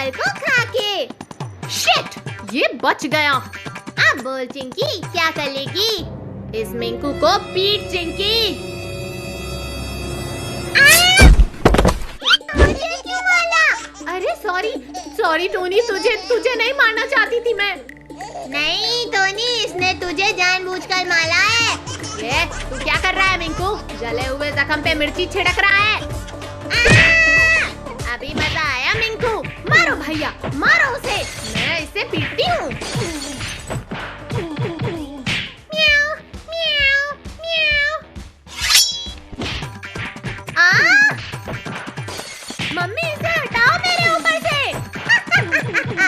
Ball को खा के। शिट, ये बच गया। अब बोल चिंकी, क्या कर लेगी? इस मिंकू को पीट चिंकी। मुझे क्यों मारा? अरे सॉरी टोनी, तुझे नहीं मारना चाहती थी मैं। नहीं टोनी, इसने तुझे जानबूझकर मारा है। ये तू क्या कर रहा है मिंकू? जले हुए जख्म पे मिर्ची छिड़क रहा है। अभी मजा आया मिंकू। मारो भैया, मारो उसे, मैं इसे पीटती हूँ। म्याऊ, म्याऊ, म्याऊ। मम्मी इसे हटाओ मेरे ऊपर से।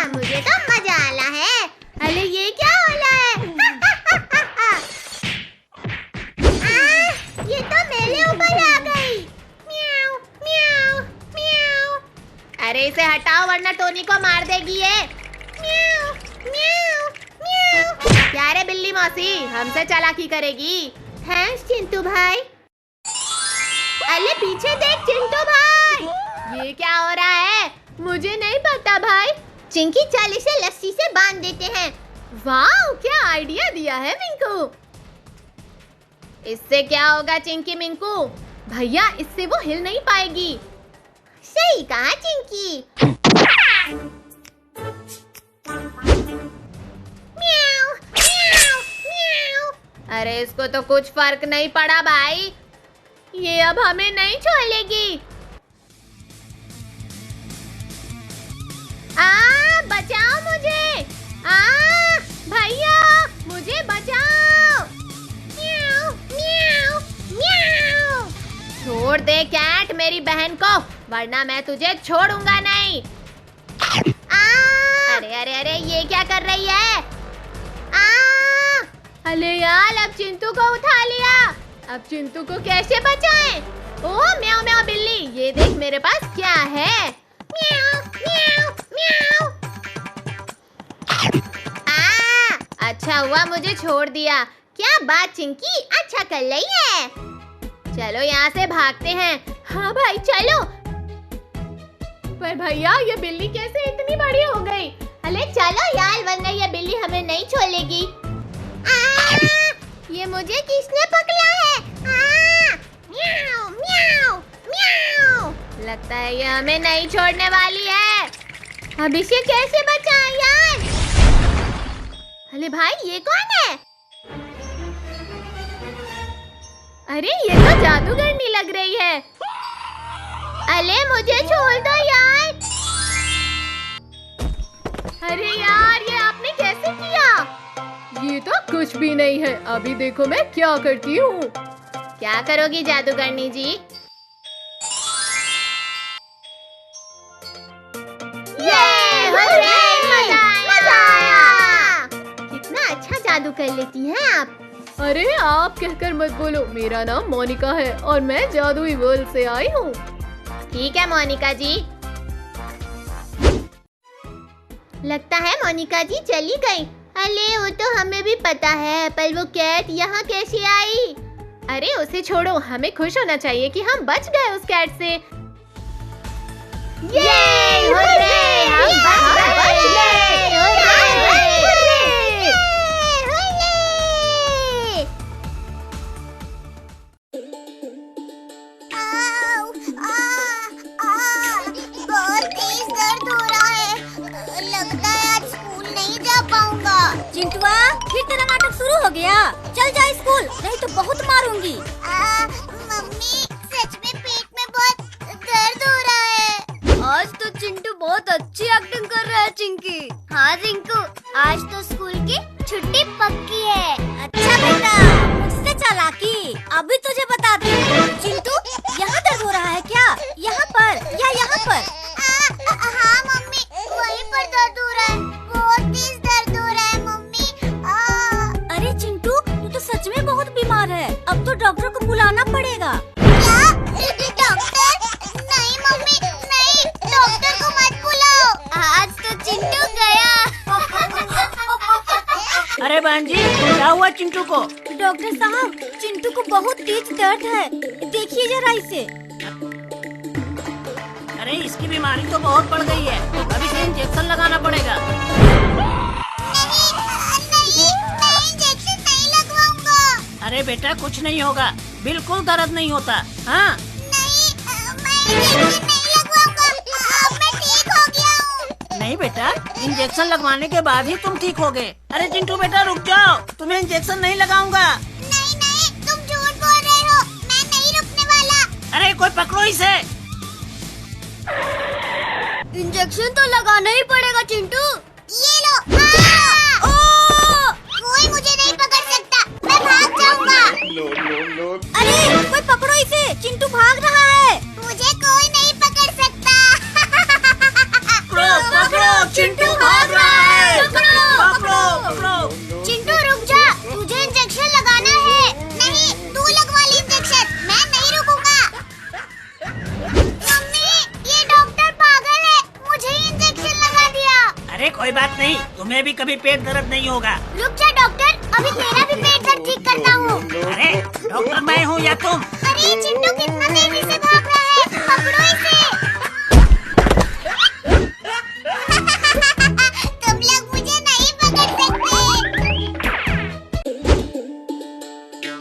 मुझे तो मजा आ रहा है। अरे ये क्या हो रहा है? ये तो मेरे ऊपर आ गई। म्याऊ, म्याऊ, म्याऊ। अरे इसे हटाओ वरना टोनी को मार देगी ये। म्याऊ, म्याऊ, म्याऊ। क्या रे बिल्ली मौसी, हमसे चालाकी करेगी? हैं चिंटू भाई? अरे पीछे देख चिंटू भाई, ये क्या हो रहा है? मुझे नहीं पता भाई। चिंकी, चल इसे लस्सी से बांध देते हैं। वाह, क्या आइडिया दिया है मिंकू। इससे क्या होगा चिंकी मिंकू? भैया, इससे वो हिल नहीं पाएगी। सही कहा चिंकी। म्याऊ, म्याऊ, म्याऊ। अरे इसको तो कुछ फर्क नहीं पड़ा भाई, ये अब हमें नहीं छोड़ेगी। बचाओ मुझे। भैया, मुझे बचाओ। म्याऊ, म्याऊ, म्याऊ। छोड़ दे कैट मेरी बहन को, वरना मैं तुझे छोड़ूंगा नहीं। अरे अरे अरे, ये क्या कर रही है? अरे यार, अब चिंटू को उठा लिया। अब चिंटू को कैसे बचाएं? ओह म्याऊ म्याऊ बिल्ली, ये देख मेरे पास क्या है। म्याऊ, म्याऊ, म्याऊ। अच्छा हुआ मुझे छोड़ दिया। क्या बात चिंकी, अच्छा कर रही है। चलो यहाँ से भागते हैं। हाँ भाई चलो। पर भैया, ये बिल्ली कैसे इतनी बड़ी हो गई? अरे चलो यार, वरना ये बिल्ली हमें नहीं छोड़ेगी। ये मुझे किसने पकड़ा है? म्याऊ, म्याऊ, म्याऊ। लगता है ये हमें नहीं छोड़ने वाली है। अब इसे कैसे बचाएं यार? अरे भाई, ये कौन है? अरे ये तो जादूगरनी लग रही है। अरे मुझे छोड़ दो यार। अरे यार, ये आपने कैसे किया? ये तो कुछ भी नहीं है। अभी देखो मैं क्या करती हूँ। क्या करोगी जादूगरनी जी? मजा आया। कितना अच्छा जादू कर लेती हैं आप। अरे आप कहकर मत बोलो, मेरा नाम मोनिका है और मैं जादुई वर्ल्ड से आई हूँ। ठीक है मोनिका जी। लगता है मोनिका जी चली गई। अरे वो तो हमें भी पता है, पर वो कैट यहाँ कैसे आई? अरे उसे छोड़ो, हमें खुश होना चाहिए कि हम बच गए उस कैट से। ये हुर्रे, हम बच गए। बहुत तेज दर्द हो रहा है। लगता है आज स्कूल नहीं जा पाऊंगा। चिंटुआ, फिर तेरा नाटक शुरू हो गया। चल जा स्कूल, नहीं तो बहुत मारूंगी। मम्मी, सच में पेट में बहुत दर्द हो रहा है। आज तो चिंटू बहुत अच्छी एक्टिंग कर रहा है चिंकी। हाँ रिंकू, आज तो स्कूल की छुट्टी पक्की है। अच्छा बेटा, मुझसे चालाकी अभी तुझे बता दूं। चिंटू, यहाँ दर्द हो रहा है क्या? यहाँ पर या यहाँ पर? हाँ मम्मी, वहीं पर दर्द हो रहा है। बहुत तेज दर्द हो रहा है मम्मी। अरे चिंटू, तू तो सच में बहुत बीमार है। अब तो डॉक्टर को बुलाना पड़ेगा। क्या? डॉक्टर? नहीं मम्मी, नहीं, डॉक्टर को मत बुलाओ। आज तो चिंटू गया। अरे बहन जी, क्या हुआ चिंटू को? डॉक्टर साहब, चिंटू को बहुत तेज दर्द है, देखिए जरा इसे। अरे इसकी बीमारी तो बहुत बढ़ गई है, अब इसे इंजेक्शन लगाना पड़ेगा। नहीं, मैं इंजेक्शन नहीं लगवाऊंगा। अरे बेटा कुछ नहीं होगा, बिल्कुल दर्द नहीं होता। हाँ नहीं, मैं इंजेक्शन नहीं लगवाऊंगा। अब मैं ठीक हो गया हूँ। नहीं बेटा, इंजेक्शन लगवाने के बाद ही तुम ठीक होगे। अरे चिंटू बेटा रुक जाओ, तुम्हें इंजेक्शन नहीं लगाऊंगा। नहीं नहीं, तुम झूठ बोल रहे हो, मैं नहीं रुकने वाला। अरे कोई पकड़ो इसे। इंजेक्शन तो लगाना ही पड़ेगा चिंटू। ये लो। कोई मुझे नहीं पकड़ सकता, मैं भाग जाऊंगा। अरे कोई पकड़ो इसे, चिंटू भाग रहा है। मुझे कोई नहीं पकड़ सकता। पकड़ो, चिंटू भाग रहा है। पकड़ो। चिंटू रुक जा, तुझे इंजेक्शन लगाना है। नहीं, तू लगवा ली इंजेक्शन, मैं नहीं रुकूंगा। मम्मी, ये डॉक्टर पागल है, मुझे इंजेक्शन लगा दिया। अरे कोई बात नहीं, तुम्हें भी कभी पेट दर्द नहीं होगा। रुक जा डॉक्टर, अभी तेरा भी पेट दर्द ठीक करता हूँ। अरे डॉक्टर मैं हूँ या तुम? अरे चिंटू कितना तेजी से भाग रहा है, पकड़ो इसे। तुम लोग मुझे नहीं पकड़ सकते।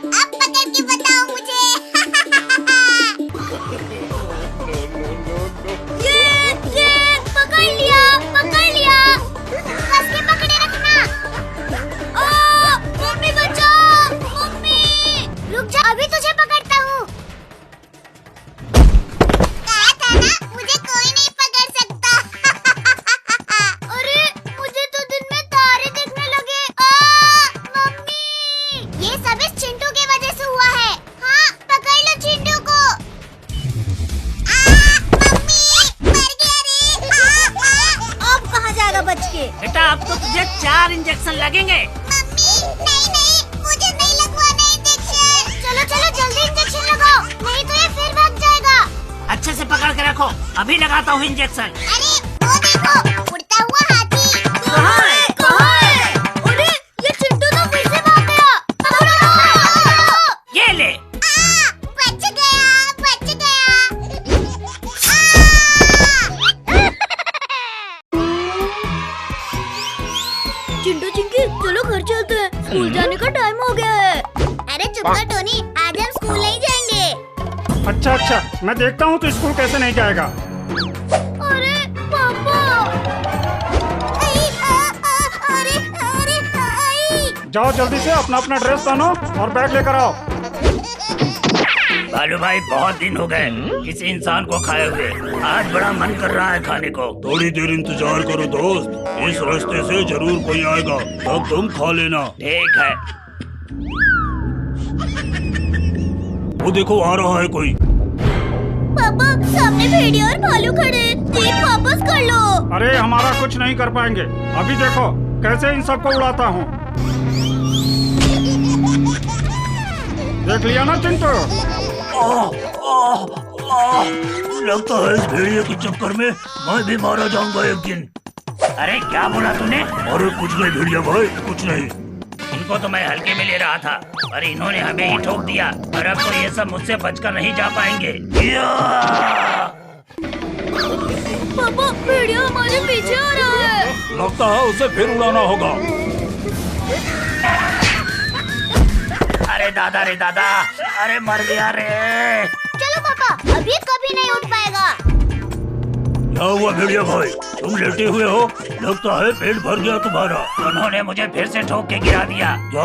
अब पकड़ के बताओ मुझे। ये पकड़ लिया। बस के पकड़े रखना। मम्मी बचाओ, मम्मी। रुक जा, अभी तुझे पकड़ता हूँ। कहा था ना, मुझे कोई नहीं पकड़ सकता। अरे मुझे तो दिन में तारे दिखने लगे। मम्मी, ये सब इस चिंटू की वजह से हुआ है। हाँ, पकड़ लो चिंटू को। मम्मी, मर गया रे। अब कहाँ जाएगा बच के? बेटा अब तो तुझे 4 इंजेक्शन लगेंगे। मम्मी, नहीं, मुझे नहीं लगवाना इंजेक्शन। चलो जल्दी इंजेक्शन लगाओ, नहीं तो ये फिर भाग जाएगा। अच्छे से पकड़ के रखो, अभी लगाता हूँ इंजेक्शन। अरे वो देखो, उड़ता हुआ हाथी। कहाँ है? अरे ये चिंटू तो फिर से भाग गया। पकड़ो। ये ले। बच गया। चिंटू चिंकी, चलो घर चलते हैं, स्कूल जाने का टाइम हो गया है। अरे चुप कर टोनी, आज हम स्कूल नहीं जाएंगे। अच्छा, मैं देखता हूँ तो स्कूल कैसे नहीं जाएगा। अरे पापा। जाओ जल्दी से अपना ड्रेस पहनो और बैग लेकर आओ। बालू भाई बहुत दिन हो गए किसी इंसान को खाए हुए, आज बड़ा मन कर रहा है खाने को। थोड़ी देर इंतजार करो दोस्त, इस रास्ते से जरूर कोई आएगा, तब तुम खा लेना। ठीक है। वो देखो आ रहा है कोई। पापा, सामने भेड़िया और भालू खड़े हैं, जीप वापस कर लो। अरे हमारा कुछ नहीं कर पाएंगे, अभी देखो कैसे इन सबको उड़ाता हूँ। देख लिया ना चिंटू? लगता है इस भेड़िए के चक्कर में मैं भी मारा जाऊंगा एक दिन। अरे क्या बोला तूने? अरे कुछ नहीं भेड़िया भाई, कुछ नहीं। इनको तो मैं हल्के में ले रहा था, पर इन्होंने हमें ही ठोक दिया, और अब तो ये सब मुझसे बचकर नहीं जा पाएंगे। पापा, भेड़िया हमारे पीछे आ रहा है। लगता है उसे फिर उड़ाना होगा। अरे दादा रे दादा, अरे मर गया रे। चलो पापा, अभी कभी नहीं उठ पाएगा। क्या हुआ भेड़िया भाई, तुम लेटे हुए हो? लगता है पेट भर गया तुम्हारा। उन्होंने मुझे फिर से ठोक के गिरा दिया। क्या?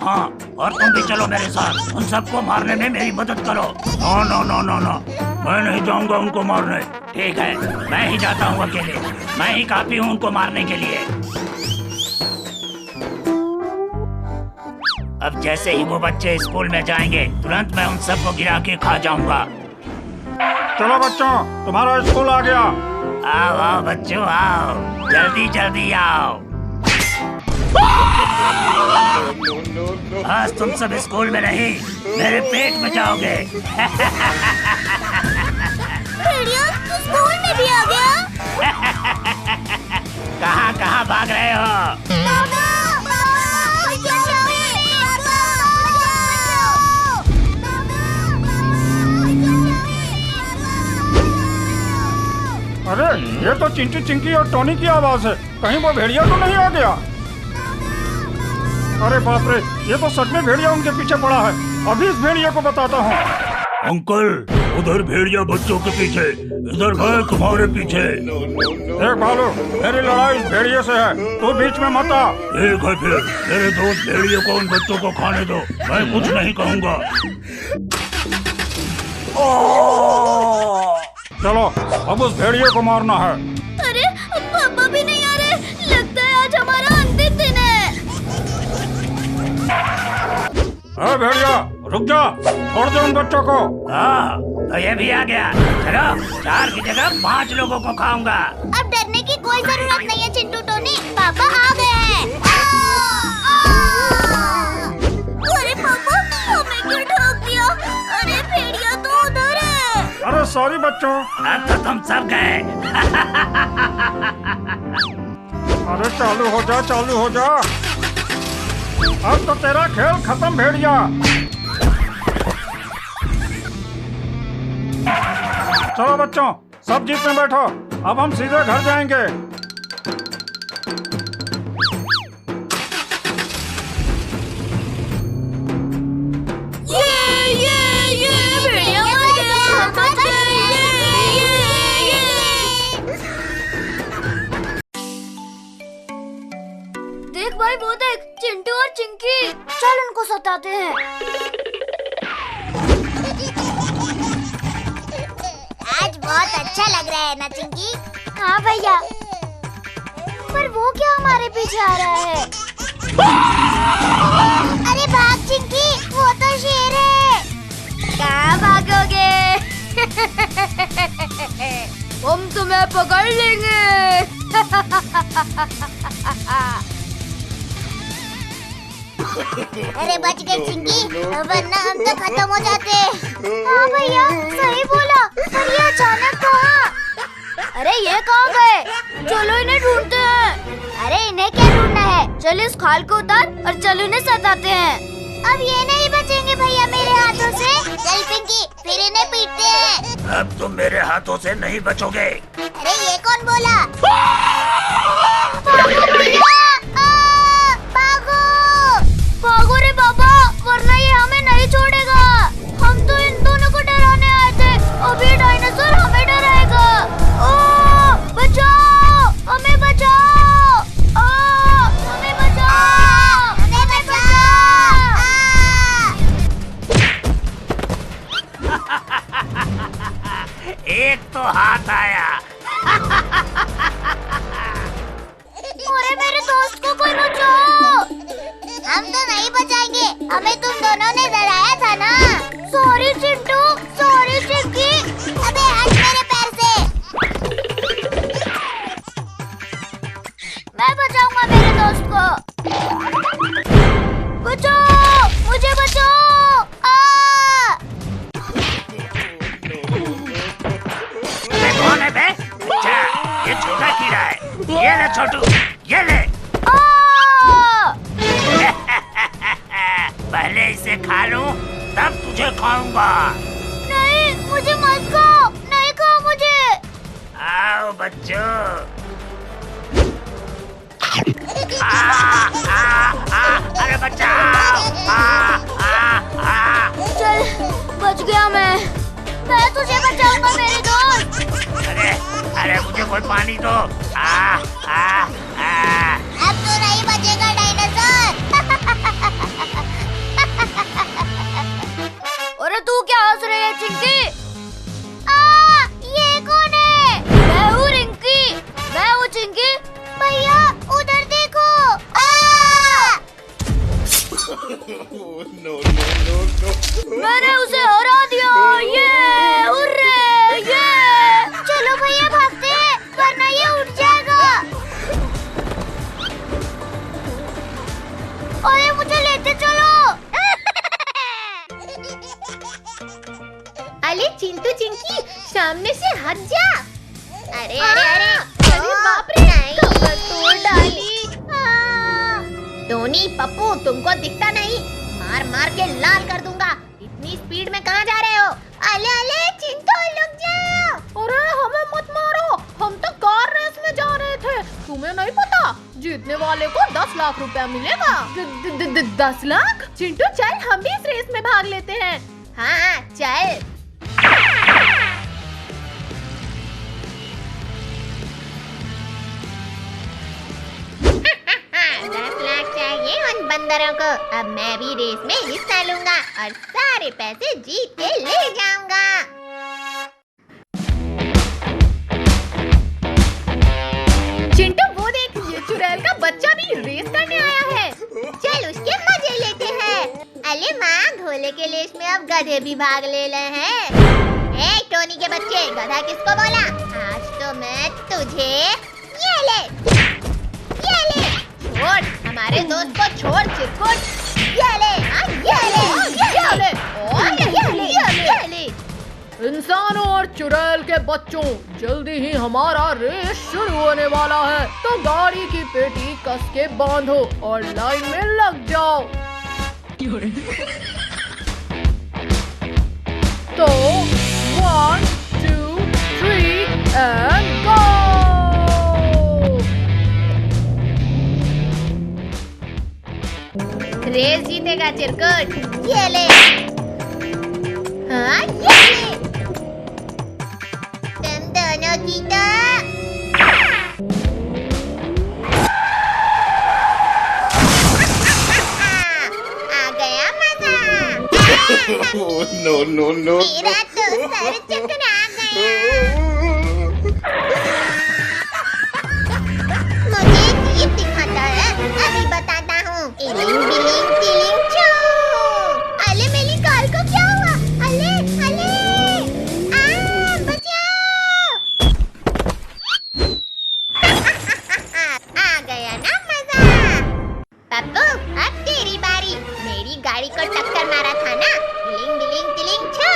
हाँ, और तुम भी चलो मेरे साथ, उन सबको मारने में मेरी मदद करो। ना, मैं नहीं जाऊंगा उनको मारने। ठीक है, मैं ही जाता हूँ अकेले, मैं ही काफी हूँ उनको मारने के लिए। अब जैसे ही वो बच्चे स्कूल में जाएंगे, तुरंत मैं उन सबको गिरा के खा जाऊंगा। चलो बच्चों, तुम्हारा स्कूल आ गया। आओ बच्चों आओ, जल्दी आओ। आज तुम सब स्कूल में नहीं, मेरे पेट में जाओगे। भेड़िया, तू स्कूल में भी आ गया? कहाँ भाग रहे हो? अरे ये तो चिंटू चिंकी और टोनी की आवाज है। कहीं वो भेड़िया तो नहीं आ गया? अरे बाप रे, ये तो सच में भेड़िया उनके पीछे पड़ा है। अभी इस भेड़िया को बताता हूँ। अंकल, उधर भेड़िया बच्चों के पीछे, इधर मैं तुम्हारे पीछे। देख भालू, मेरी लड़ाई इस भेड़िए से है, तू बीच में मत आ। ठीक है फिर, मेरे दोस्त भेड़िए को उन बच्चों को खाने दो, मैं कुछ नहीं कहूँगा। चलो अब उस भेड़िए को मारना है। अरे पापा भी नहीं आ रहे, लगता है आज हमारा अंतिम दिन है। अरे भेड़िया रुक जा, छोड़ दे उन बच्चों को। हाँ, तो ये भी आ गया। चलो 4 की जगह 5 लोगों को खाऊंगा। अब डरने की कोई जरूरत नहीं है चिंटू टोनी, पापा आ गए हैं। अरे पापा, हमें क्यों ठोक दिया? अरे भेड़िया तो उधर है। अरे सॉरी बच्चों। अब तो तुम सब गए। अरे चालू हो जा, चालू हो जा। अब तो तेरा खेल खत्म भेड़िया। चलो बच्चों, सब जीप में बैठो, अब हम सीधे घर जाएंगे। ये भेड़िया मर गया, बच गए, देख भाई वो देख, चिंटू और चिंकी। चल उनको सताते हैं। आज बहुत अच्छा लग रहा है ना चिंकी? हाँ भैया। पर वो क्या हमारे पीछे आ रहा है? अरे भाग चिंकी, वो तो शेर है। कहाँ भागोगे? हम तुम्हें पकड़ लेंगे। अरे बच गए चिंकी, वरना हम तो खत्म हो जाते। हाँ भैया, सही बोला। पर ये अचानक कहाँ? अरे ये कहाँ गए? चलो इन्हें ढूंढते हैं। अरे इन्हें क्या ढूंढना है? चलो इस खाल को उतार और चलो इन्हें सताते हैं। अब ये नहीं बचेंगे भैया मेरे हाथों से। चल पिंकी, फिर इन्हें पीटते हैं। अब तुम मेरे हाथों से नहीं बचोगे। अरे ये कौन बोला? भागो भैया, भागो! भागो रे बाबा, वरना ये हमें नहीं छोड़ेगा। हम तो इन दोनों को डराने आए थे, अब ये डायनासोर हमें डराएगा। ओ बचाओ, हमें बचाओ! हमें बचाओ! हमें बचाओ! एक तो हाथ आया। अरे मेरे दोस्त को कोई बचाओ! हम तो नहीं बचाएंगे, हमें तुम दोनों ने डराया था ना। Sorry Chintu, sorry Chinki. अबे हट मेरे पैर से। मैं बचाऊंगा मेरे दोस्त को। बचाओ, मुझे बचाओ। अबे कौन है बे? अच्छा, ये छोटा कीड़ा है। ये ले छोटू, ये ले। पहले इसे खा लूं, तब तुझे खाऊंगा। नहीं, मुझे मत खाओ, नहीं खाओ मुझे। आओ बच्चों। अरे बचाओ। चल, बच गया मैं तुझे बचाऊंगा मेरे दोस्त। अरे मुझे कोई पानी दो। अब तो नहीं बचेगा डायनासोर। अरे तू क्या हंस रही है चिंकी? ये कौन है? मैं हूँ रिंकी। मैं हूँ चिंकी। भैया उधर देखो। मैंने उसे हरा दिया। ये हुर्रे, ये। चलो भैया भागते हैं, वरना ये उठ जाएगा। अरे मुझे लेते चलो। अरे चिंटू चिंकी, सामने से हट जा। अरे बाप रे, कमर तोड़ डाली। टोनी पप्पू, तुमको दिखता नहीं? मार मार के लाल कर दूंगा। इतनी स्पीड में कहाँ जा रहे हो? अले चिंटू, रुक जाओ। अरे हमें मत मारो, हम तो तुम्हें नहीं पता, जीतने वाले को 10 लाख रुपया मिलेगा। 10 लाख? चिंटू चल हम भी इस रेस में भाग लेते हैं। हाँ चल। 10 लाख चाहिए उन बंदरों को। अब मैं भी रेस में हिस्सा लूंगा और सारे पैसे जीत के ले जाऊंगा। चिंटू वो देख, ये चुड़ैल का बच्चा भी रेस करने आया है। चल उसके मजे लेते हैं। अरे माँ, घोड़े के रेस में अब गधे भी भाग ले रहे हैं। ए टोनी के बच्चे, गधा किसको बोला? आज तो मैं तुझे ये ले छोड़, हमारे दोस्त को छोड़ चिरकुट। ये ले, ये ले। इंसानों और चुड़ैल के बच्चों, जल्दी ही हमारा रेस शुरू होने वाला है, तो गाड़ी की पेटी कस के बांधो और लाइन में लग जाओ। तो 1, 2, 3 and go! रेस जीतेगा चिरकुट। ये ले। हाँ ये ले। तुम दोनों की तो आ गया मजा। No. मेरा तो सर चकरा गया। मुझे जीप दिखाता है, अभी बताता हूँ। इलिंग बिलिंग तिलिंग चो। अले मेरी कार को क्या हुआ? अले बचाओ। आ गया ना मजा। पप्पू अब तेरी बारी। मेरी गाड़ी को टक्कर मारा था ना। इलिंग बिलिंग तिलिंग चो।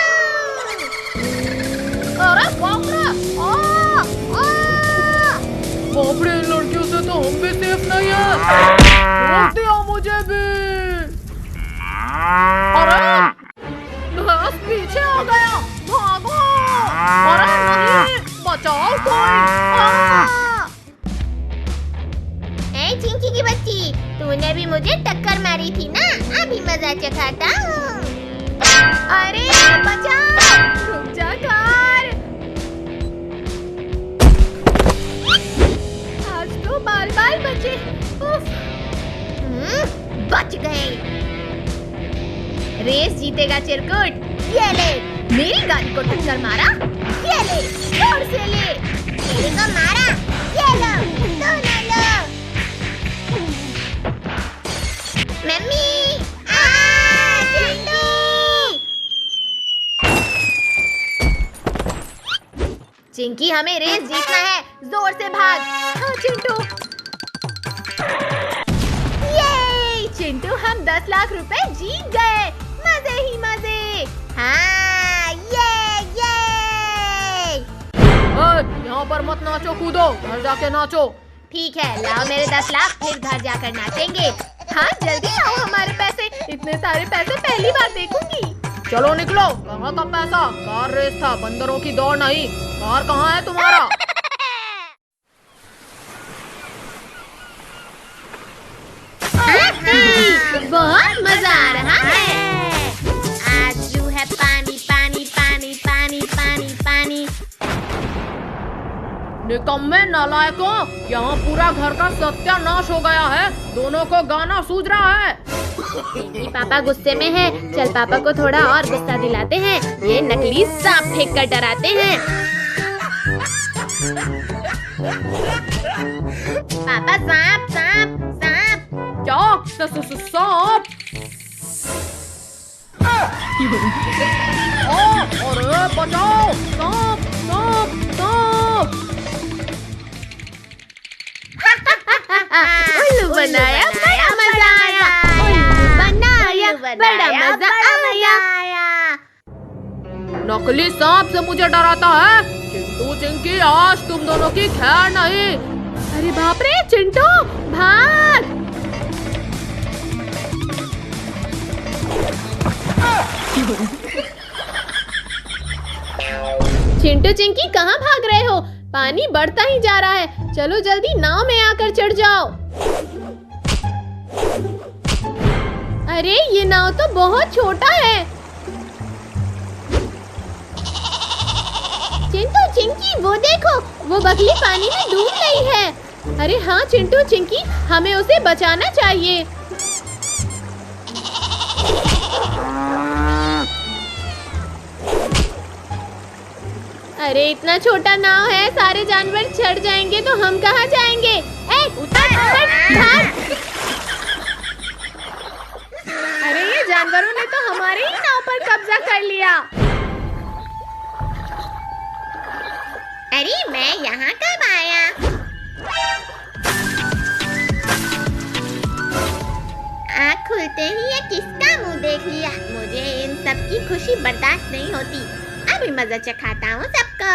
अरे बाप रे! बाप रे, इन लड़कियों से तो हम भी सेफ नहीं है। रोक दिया मुझे भी। अरे बस पीछे आ गया, भागो। अरे नहीं, बचाओ कोई। ए चिंकी की बच्ची, तूने भी मुझे टक्कर मारी थी ना, अभी मजा चखाता हूँ। अरे बचाओ, रुक जा कार। आज तो बाल बचे। उफ। बच गए। रेस जीतेगा चिरकुट। ये ले, मेरी गाड़ी को टक्कर मारा। ये ले, जोर से ले। मेरे को मारा। ये लो, दोनों लो। मम्मी चिंटू। चिंकी, हमें रेस जीतना है, जोर से भाग। हाँ चिंटू। ये चिंटू, हम 10 लाख रुपए जीत गए। मजे ही मजे। हाँ ये यहाँ पर मत नाचो कूदो, घर जाके नाचो। ठीक है, लाओ मेरे 10 लाख, फिर घर जाकर नाचेंगे। हाँ जल्दी लाओ हमारे पैसे, इतने सारे पैसे पहली बार देखूंगी। चलो निकलो। कहाँ का पैसा? कार रेस था, बंदरों की दौड़ नहीं। कार कहाँ है तुम्हारा? बहुत मजा आ रहा है। आज जो है पानी पानी पानी पानी पानी पानी। निकम्मे नालायकों, यहाँ पूरा घर का सत्यानाश हो गया है। दोनों को गाना सूझ रहा है। पापा गुस्से में है, चल पापा को थोड़ा और गुस्सा दिलाते हैं। ये नकली सांप फेंक कर डराते हैं। पापा सांप सांप सांप। क्या? सांप? अरे बचाओ! सांप सांप सांप! उल्लू बनाया, बड़ा मजा आया। उल्लू बनाया, बड़ा मजा आया। नकली सांप से मुझे डराता है। चिंटू चिंकी, आज तुम दोनों की खैर नहीं। अरे बाप रे चिंटू, भाग। चिंटू चिंकी, कहाँ भाग रहे हो? पानी बढ़ता ही जा रहा है। चलो जल्दी नाव में आकर चढ़ जाओ। अरे ये नाव तो बहुत छोटा है। चिंटू चिंकी वो देखो, वो बगली पानी में डूब रही है। अरे हाँ चिंटू चिंकी, हमें उसे बचाना चाहिए। अरे इतना छोटा नाव है, सारे जानवर चढ़ जाएंगे तो हम कहाँ जाएंगे? उतर भाग। अरे ये जानवरों ने तो हमारे ही नाव पर कब्जा कर लिया। अरे मैं यहाँ कब आया? आँख खुलते ही ये किसका मुंह देख लिया। मुझे इन सब की खुशी बर्दाश्त नहीं होती। अभी मजा चखाता हूँ सबको।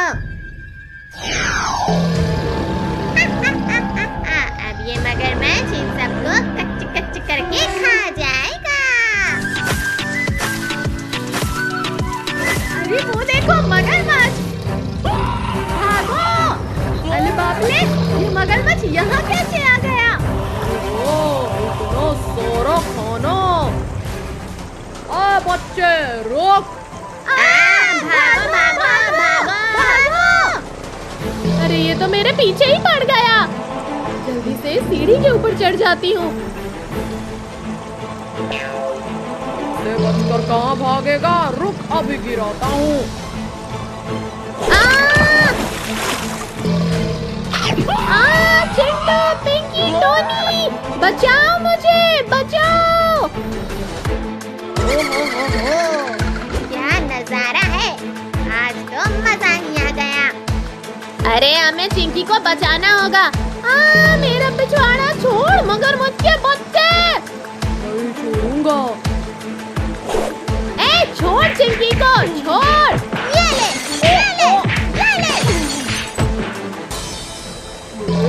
अब ये मगरमच्छ इन सबको कच्च कच्च करके खा जाएगा। अरे वो देखो मगरमच्छ, भागो। अरे बाप रे, ये मगरमच्छ यहाँ कैसे आ गया? इतना सारा खाना। बच्चे रुक। भागो भागो भागो भागो। अरे ये तो मेरे पीछे ही पड़ गया। जल्दी से सीढ़ी के ऊपर चढ़ जाती हूँ। इससे बचकर कहाँ भागेगा? रुक, अभी गिराता हूँ। चिंटू पिंकी टोनी, बचाओ मुझे, बचाओ। क्या नजारा है, आज तो मजा ही आ गया। अरे हमें चिंकी को बचाना होगा। मेरा पिछवाड़ा छोड़ मगरमच्छ के बच्चे। नहीं छोड़ूंगा। छोड़ चिंकी को, छोड़। ये ले।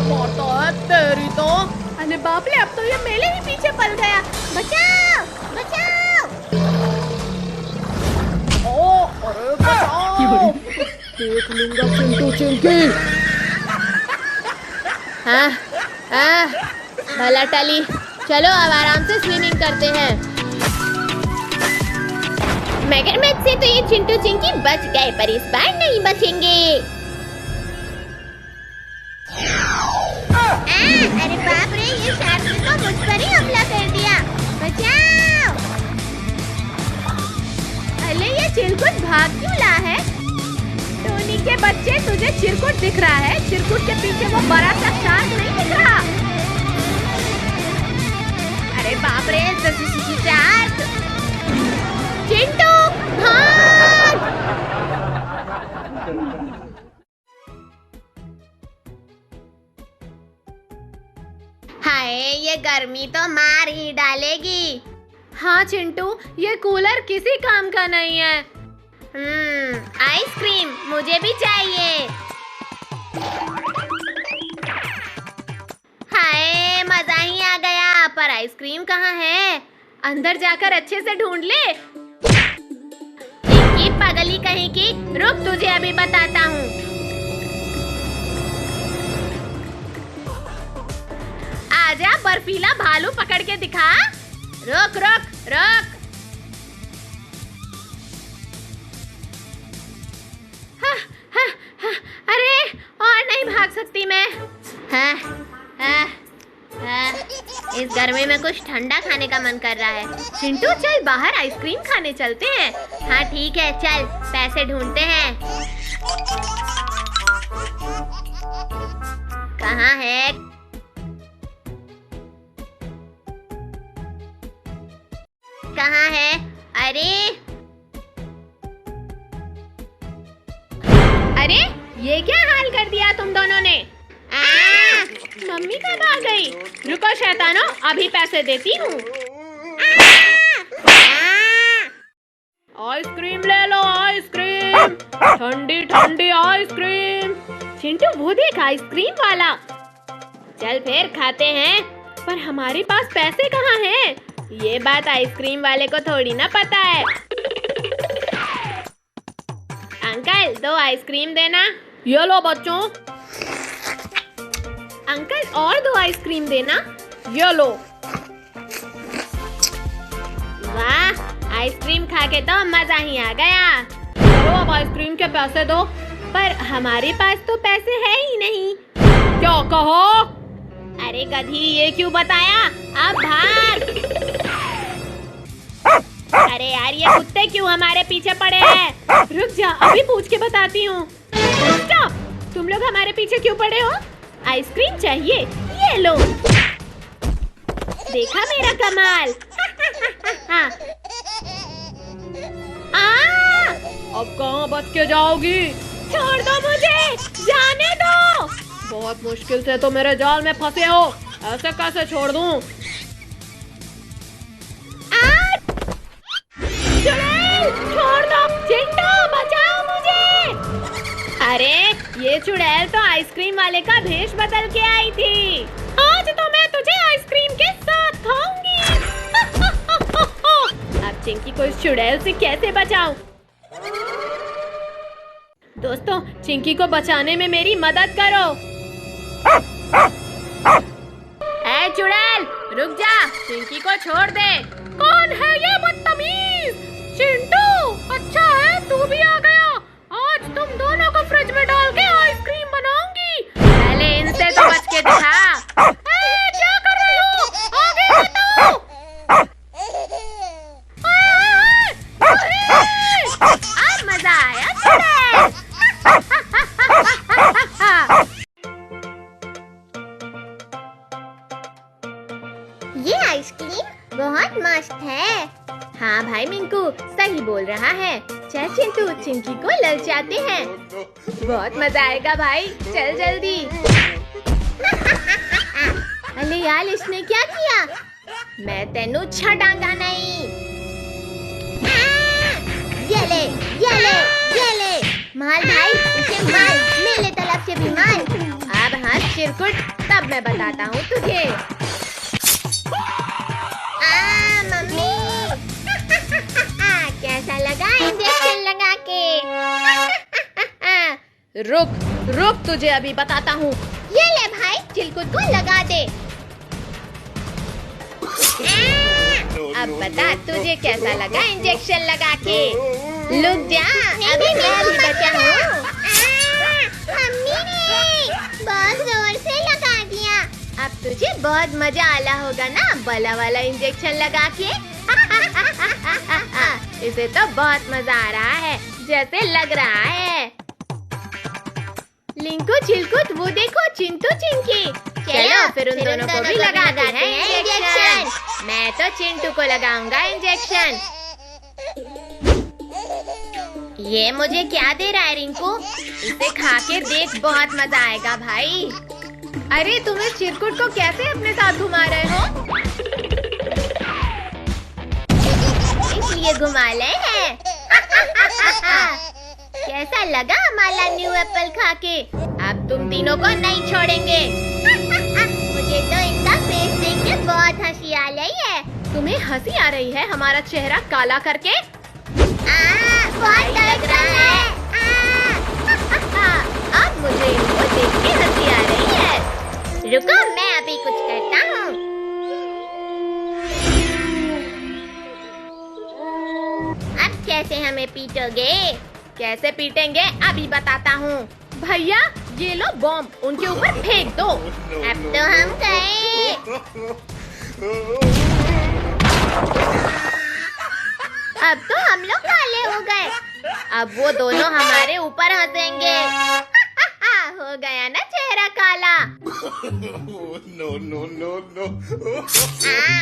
मारता है तेरी तो। अरे बाप रे, अब तो ये मेरे ही पीछे पल गया। बचाओ बचाओ। अरे बचाओ। देख लूंगा चिंटू चिंकी। भला टली। चलो अब आराम से स्विमिंग करते हैं। मगरमच्छ से तो ये चिंटू चिंकी बच गए, पर इस बार नहीं बचेंगे। अरे बाप रे, ये शार्क ने तो मुझ पर ही हमला कर दिया। बचाओ। अरे ये चिरकुट भाग क्यों रहा है? टोनी के बच्चे, तुझे चिरकुट दिख रहा है? चिरकुट के पीछे वो बड़ा सा शार्क नहीं दिख रहा? अरे बाप रे, शार्क। चिंटू भाग। हाय, ये गर्मी तो मार ही डालेगी। हाँ चिंटू, ये कूलर किसी काम का नहीं है। आइसक्रीम मुझे भी चाहिए। हाय, मजा ही आ गया, पर आइसक्रीम कहाँ है? अंदर जाकर अच्छे से ढूंढ ले। चिंकी पगली कहीं की, रुक तुझे अभी बताता हूँ। आजा, बर्फीला भालू पकड़ के दिखा। रुक रुक रुक। अरे और नहीं भाग सकती मैं। इस गर्मी में कुछ ठंडा खाने का मन कर रहा है। चिंटू चल बाहर आइसक्रीम खाने चलते हैं। हाँ ठीक है, चल पैसे ढूंढते हैं। कहाँ है? कहाँ है? अरे ये क्या हाल कर दिया तुम दोनों ने? मम्मी कब आ गई? रुको शैतानो, अभी पैसे देती हूँ। आइसक्रीम ले लो, आइसक्रीम, ठंडी ठंडी आइसक्रीम। चिंटू वो देख, आइसक्रीम वाला। चल फिर खाते हैं, पर हमारे पास पैसे कहाँ हैं? ये बात आइसक्रीम वाले को थोड़ी ना पता है। अंकल 2 आइसक्रीम देना। ये लो बच्चों। अंकल और 2 आइसक्रीम देना। ये लो। वाह, आइसक्रीम खा के तो मजा ही आ गया। तो अब आइसक्रीम के पैसे दो। पर हमारे पास तो पैसे है ही नहीं। क्या कहा? अरे गधी, ये क्यों बताया? अब भाग। अरे यार, ये कुत्ते क्यों हमारे पीछे पड़े हैं? रुक जा, अभी पूछ के बताती हूँ। स्टॉप! तुम लोग हमारे पीछे क्यों पड़े हो? आइसक्रीम चाहिए? ये लो। देखा मेरा कमाल? अब कहाँ बच के जाओगी? छोड़ दो मुझे, जाने दो। बहुत मुश्किल से तो मेरे जाल में फंसे हो, ऐसे कैसे छोड़ दूँ? चुड़ैल, छोड़ दो। चिंटू, बचाओ मुझे। अरे ये चुड़ैल तो आइसक्रीम वाले का भेष बदल के आई थी। आज तो मैं तुझे आइसक्रीम के साथ खाऊंगी। अब चिंकी को इस चुड़ैल से कैसे बचाऊं? दोस्तों, चिंकी को बचाने में मेरी मदद करो। ए चुड़ैल, रुक जा, चिंकी को छोड़ दे। कौन है ये बदतमीज? चिंटू, अच्छा है तू भी आ गया। आज तुम दोनों को फ्रिज में डाल के आइसक्रीम बनाऊंगी। पहले इनसे तो बच के दिखा। क्या कर रही हो? आगे बताओ। अब मजा आया चुड़ैल। ये आइसक्रीम बहुत मस्त है। हाँ भाई मिंकू, सही बोल रहा है। चल चिंटू, चिंकी को ललचाते हैं। बहुत मजा आएगा भाई, चल जल्दी। अरे यार, इसने क्या किया? मैं तेनू छड़ांगा नहीं। ये ले, ये ले, ये ले। मार भाई, इसे मार, मेरे तरफ से भी मार। अब हाथ चिरकुट, तब मैं बताता हूँ तुझे। मम्मी। कैसा लगा इंजेक्शन लगा के? रुक, तुझे अभी बताता हूँ। ये ले भाई, चिरकुट को लगा दे। अब बता तुझे कैसा लगा इंजेक्शन लगा के? लुक जा, अभी मैं भी बचा हूँ। मम्मी ने बहुत जोर से लगा दिया। अब तुझे बहुत मजा आला होगा ना बला वाला इंजेक्शन लगा के? इसे तो बहुत मजा आ रहा है, जैसे लग रहा है। लिंकू चिलकुट, वो देखो चिंटू चिंकी। चलो फिर उन दोनों को भी लगा देते हैं इंजेक्शन। मैं तो चिंटू को लगाऊंगा इंजेक्शन। ये मुझे क्या दे रहा है रिंकू? इसे खा के देख, बहुत मजा आएगा भाई। अरे तुम इस चिरकुट को कैसे अपने साथ घुमा रहे हो? इसलिए घुमा ले हैं। कैसा लगा हमारा न्यू एप्पल खा के? अब तुम तीनों को नहीं छोड़ेंगे। मुझे तो इनका फेस देख के बहुत हंसी आ रही है। तुम्हें हंसी आ रही है हमारा चेहरा काला करके? बहुत लग रहा है। अब मुझे इनको देख के हंसी आ रही है। रुको, मैं अभी कुछ करता हूँ। अब कैसे हमें पीटोगे? कैसे पीटेंगे अभी बताता हूँ। भैया, ये लो बॉम्ब, उनके ऊपर फेंक दो। अब तो हम गए। अब तो हम लोग काले हो गए। अब वो दोनों हमारे ऊपर हंसेंगे। हो गया ना चेहरा काला।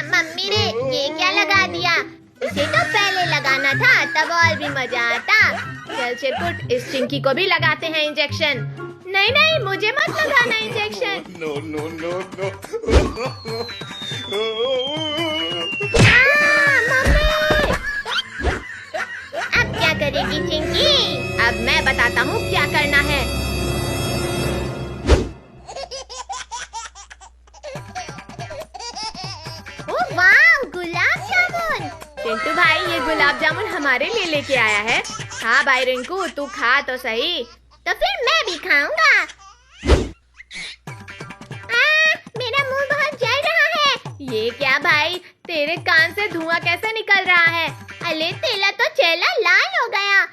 मम्मी ने ये क्या लगा दिया? इसे तो पहले लगाना था, तब और भी मजा आता। चल चिरकुट, इस चिंकी को भी लगाते हैं इंजेक्शन। नहीं नहीं, मुझे मत लगाना इंजेक्शन। मम्मी! अब क्या करेगी चिंकी? अब मैं बताता हूँ क्या करना है। ओह वाह, गुलाब जामुन। चिंटू भाई, ये गुलाब जामुन हमारे लिए लेके आया है। हाँ भाई रिंकू, तू खा तो सही। तो फिर मैं भी खाऊंगा। ये क्या भाई, तेरे कान से धुआं कैसे निकल रहा है? अरे तेरा तो चेहरा लाल हो गया।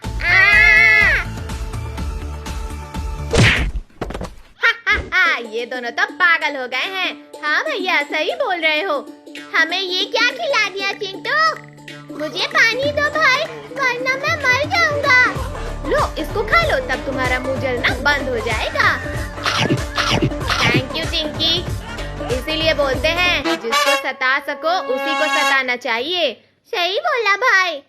ये दोनों तो पागल हो गए हैं। हाँ भैया सही बोल रहे हो। हमें ये क्या खिला दिया चिंटू? मुझे पानी दो भाई, वरना मैं मर जाऊंगा। लो इसको खा लो, तब तुम्हारा मुंह जलना बंद हो जाएगा। Thank you Chinki. इसीलिए बोलते हैं जिसको सता सको उसी को सताना चाहिए। सही बोला भाई।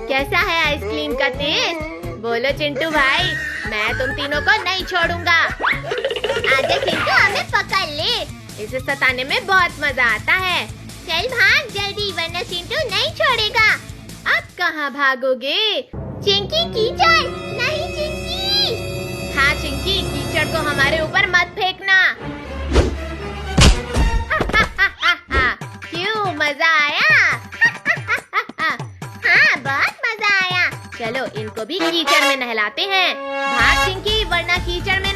कैसा है आइसक्रीम का टेस्ट? बोलो चिंटू भाई, मैं तुम तीनों को नहीं छोड़ूंगा। आजा चिंटू, हमें पकड़ ले। इसे सताने में बहुत मजा आता है। चल भाग जल्दी, वरना चिंटू नहीं छोड़ेगा। अब कहाँ भागोगे? चिंकी कीचड़ नहीं। चिंकी हाँ चिंकी, कीचड़ को हमारे ऊपर मत फेंकना। क्यों मजा आया? हाँ बहुत मजा आया। चलो इनको भी कीचड़ में नहलाते हैं। भाग चिंकी, वरना कीचड़ में